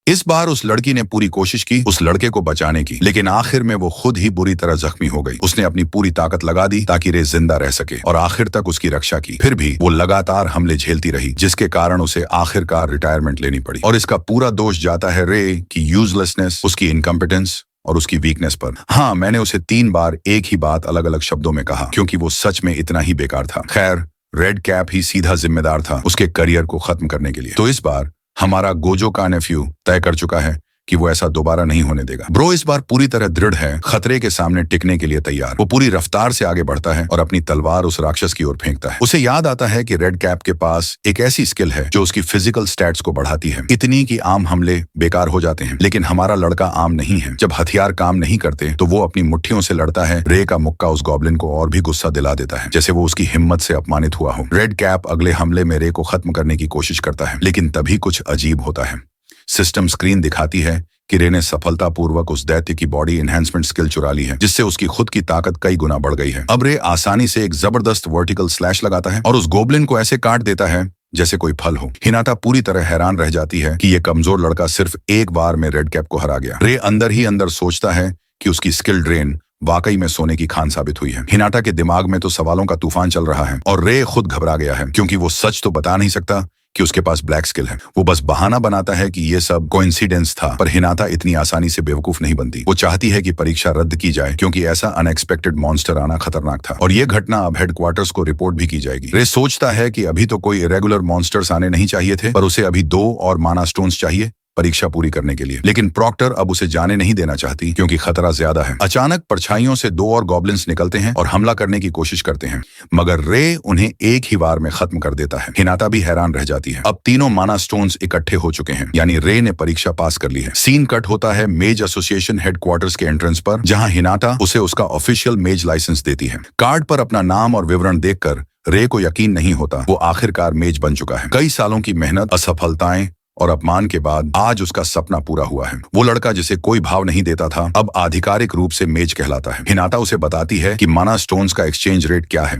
इस बार उस लड़की ने पूरी कोशिश की उस लड़के को बचाने की, लेकिन आखिर में वो खुद ही बुरी तरह जख्मी हो गई। उसने अपनी पूरी ताकत लगा दी ताकि रे जिंदा रह सके और आखिर तक उसकी रक्षा की। फिर भी वो लगातार हमले झेलती रही, जिसके कारण उसे आखिरकार रिटायरमेंट लेनी पड़ी। और इसका पूरा दोष जाता है रे की यूजलेसनेस, उसकी इनकम्पिटेंस और उसकी वीकनेस पर। हाँ, मैंने उसे 3 बार एक ही बात अलग अलग शब्दों में कहा, क्योंकि वो सच में इतना ही बेकार था। खैर, रेड कैप ही सीधा जिम्मेदार था उसके करियर को खत्म करने के लिए। तो इस बार हमारा गोजो का नेफ्यू तय कर चुका है कि वो ऐसा दोबारा नहीं होने देगा। ब्रो इस बार पूरी तरह दृढ़ है, खतरे के सामने टिकने के लिए तैयार। वो पूरी रफ्तार से आगे बढ़ता है और अपनी तलवार उस राक्षस की ओर फेंकता है। उसे याद आता है कि रेड कैप के पास एक ऐसी स्किल है जो उसकी फिजिकल स्टैट्स को बढ़ाती है, इतनी कि आम हमले बेकार हो जाते हैं। लेकिन हमारा लड़का आम नहीं है। जब हथियार काम नहीं करते तो वो अपनी मुट्ठियों से लड़ता है। रे का मुक्का उस गॉब्लिन को और भी गुस्सा दिला देता है, जैसे वो उसकी हिम्मत से अपमानित हुआ हो। रेड कैप अगले हमले में रे को खत्म करने की कोशिश करता है, लेकिन तभी कुछ अजीब होता है। सिस्टम स्क्रीन दिखाती है कि रे ने सफलतापूर्वक उस दैत्य की बॉडी एनहांसमेंट स्किल चुरा ली है, जिससे उसकी खुद की ताकत कई गुना बढ़ गई है। अब रे आसानी से एक जबरदस्त वर्टिकल स्लैश लगाता है और उस गोब्लिन को ऐसे काट देता है जैसे कोई फल हो। हिनाटा पूरी तरह हैरान रह जाती है कि ये कमजोर लड़का सिर्फ एक बार में रेड कैप को हरा गया। रे अंदर ही अंदर सोचता है कि उसकी स्किल ड्रेन वाकई में सोने की खान साबित हुई है। हिनाटा के दिमाग में तो सवालों का तूफान चल रहा है और रे खुद घबरा गया है, क्योंकि वो सच तो बता नहीं सकता कि उसके पास ब्लैक स्किल है। वो बस बहाना बनाता है कि ये सब कोइंसिडेंस था, पर हिनाटा इतनी आसानी से बेवकूफ नहीं बनती। वो चाहती है कि परीक्षा रद्द की जाए, क्योंकि ऐसा अनएक्सपेक्टेड मॉन्स्टर आना खतरनाक था और ये घटना अब हेडक्वार्टर्स को रिपोर्ट भी की जाएगी। रे सोचता है कि अभी तो कोई इरेगुलर मॉन्स्टर्स आने नहीं चाहिए थे, पर उसे अभी 2 और माना स्टोन्स चाहिए परीक्षा पूरी करने के लिए। लेकिन प्रॉक्टर अब उसे जाने नहीं देना चाहती, क्योंकि खतरा ज्यादा है। अचानक परछाइयों से 2 और गॉब्लिन्स निकलते हैं और हमला करने की कोशिश करते हैं, मगर रे उन्हें एक ही बार में खत्म कर देता है। हिनाटा भी हैरान रह जाती है। अब तीनों माना स्टोन्स इकट्ठे हो चुके हैं, यानी रे ने परीक्षा पास कर ली है। सीन कट होता है मेज एसोसिएशन हेडक्वार्टर्स के एंट्रेंस पर, जहां हिनाटा उसे उसका ऑफिशियल मेज लाइसेंस देती है। कार्ड पर अपना नाम और विवरण देखकर रे को यकीन नहीं होता, वो आखिरकार मेज बन चुका है। कई सालों की मेहनत, असफलताएं और अपमान के बाद आज उसका सपना पूरा हुआ है। वो लड़का जिसे कोई भाव नहीं देता था, अब आधिकारिक रूप से मेज कहलाता है। हिनाटा उसे बताती है कि माना स्टोन्स का एक्सचेंज रेट क्या है,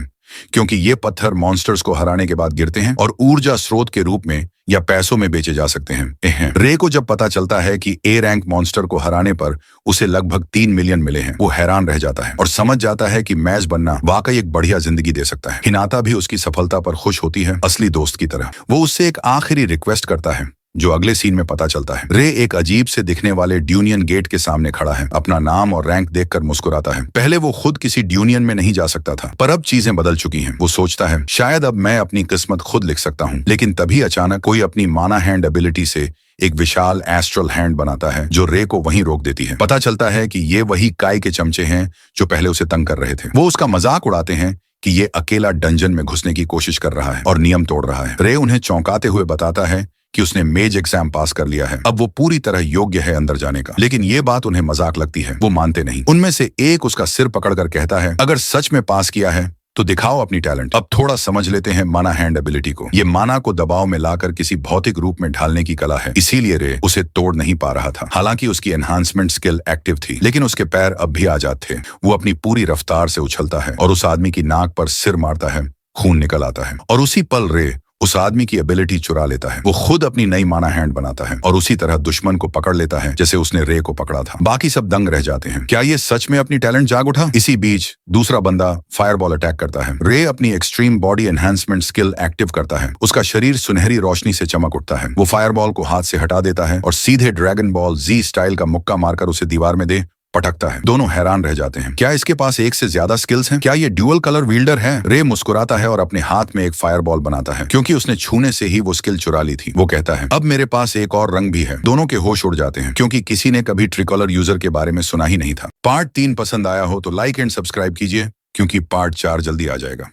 क्योंकि ये पत्थर मॉन्स्टर्स को हराने के बाद गिरते हैं और ऊर्जा स्रोत के रूप में या पैसों में बेचे जा सकते हैं। रे को जब पता चलता है कि ए रैंक मॉन्स्टर को हराने पर उसे लगभग 3 मिलियन मिले हैं, वो हैरान रह जाता है और समझ जाता है कि मैच बनना वाकई एक बढ़िया जिंदगी दे सकता है। हिनाटा भी उसकी सफलता पर खुश होती है, असली दोस्त की तरह। वो उससे एक आखिरी रिक्वेस्ट करता है, जो अगले सीन में पता चलता है। रे एक अजीब से दिखने वाले ड्यूनियन गेट के सामने खड़ा है, अपना नाम और रैंक देखकर मुस्कुराता है। पहले वो खुद किसी ड्यूनियन में नहीं जा सकता था, पर अब चीजें बदल चुकी हैं। वो सोचता है शायद अब मैं अपनी किस्मत खुद लिख सकता हूँ। लेकिन तभी अचानक कोई अपनी माना हैंड एबिलिटी से एक विशाल एस्ट्रल हैंड बनाता है, जो रे को वहीं रोक देती है। पता चलता है कि ये वही काई के चमचे हैं जो पहले उसे तंग कर रहे थे। वो उसका मजाक उड़ाते हैं कि ये अकेला डंजन में घुसने की कोशिश कर रहा है और नियम तोड़ रहा है। रे उन्हें चौंकाते हुए बताता है कि उसने मेज एग्जाम पास कर लिया है, अब वो पूरी तरह योग्य है अंदर जाने का। लेकिन ये बात उन्हें मजाक लगती है, वो मानते नहीं। उनमें से एक उसका सिर पकड़कर कहता है, अगर सच में पास किया है तो दिखाओ अपनी टैलेंट। अब थोड़ा समझ लेते हैं माना हैंड एबिलिटी को। ये माना को दबाव में लाकर किसी भौतिक रूप में ढालने की कला है, इसीलिए रे उसे तोड़ नहीं पा रहा था। हालांकि उसकी एनहांसमेंट स्किल एक्टिव थी, लेकिन उसके पैर अब भी आजाद थे। वो अपनी पूरी रफ्तार से उछलता है और उस आदमी की नाक पर सिर मारता है, खून निकल आता है और उसी पल रे उस आदमी की एबिलिटी चुरा लेता है। वो खुद अपनी नई माना हैंड बनाता है और उसी तरह दुश्मन को पकड़ लेता है जैसे उसने रे को पकड़ा था। बाकी सब दंग रह जाते हैं। क्या ये सच में अपनी टैलेंट जाग उठा? इसी बीच दूसरा बंदा फायरबॉल अटैक करता है। रे अपनी extreme body enhancement skill active करता है। उसका शरीर सुनहरी रोशनी से चमक उठता है। वो फायरबॉल को हाथ से हटा देता है और सीधे ड्रैगन बॉल जी स्टाइल का मुक्का मारकर उसे दीवार में दे पटकता है। दोनों हैरान रह जाते हैं। क्या इसके पास एक से ज्यादा स्किल्स हैं? क्या ये ड्यूअल कलर विल्डर है? रे मुस्कुराता है और अपने हाथ में एक फायरबॉल बनाता है, क्योंकि उसने छूने से ही वो स्किल चुरा ली थी। वो कहता है, अब मेरे पास एक और रंग भी है। दोनों के होश उड़ जाते हैं, क्योंकि किसी ने कभी ट्रिकॉलर यूजर के बारे में सुना ही नहीं था। पार्ट 3 पसंद आया हो तो लाइक एंड सब्सक्राइब कीजिए, क्योंकि पार्ट 4 जल्दी आ जाएगा।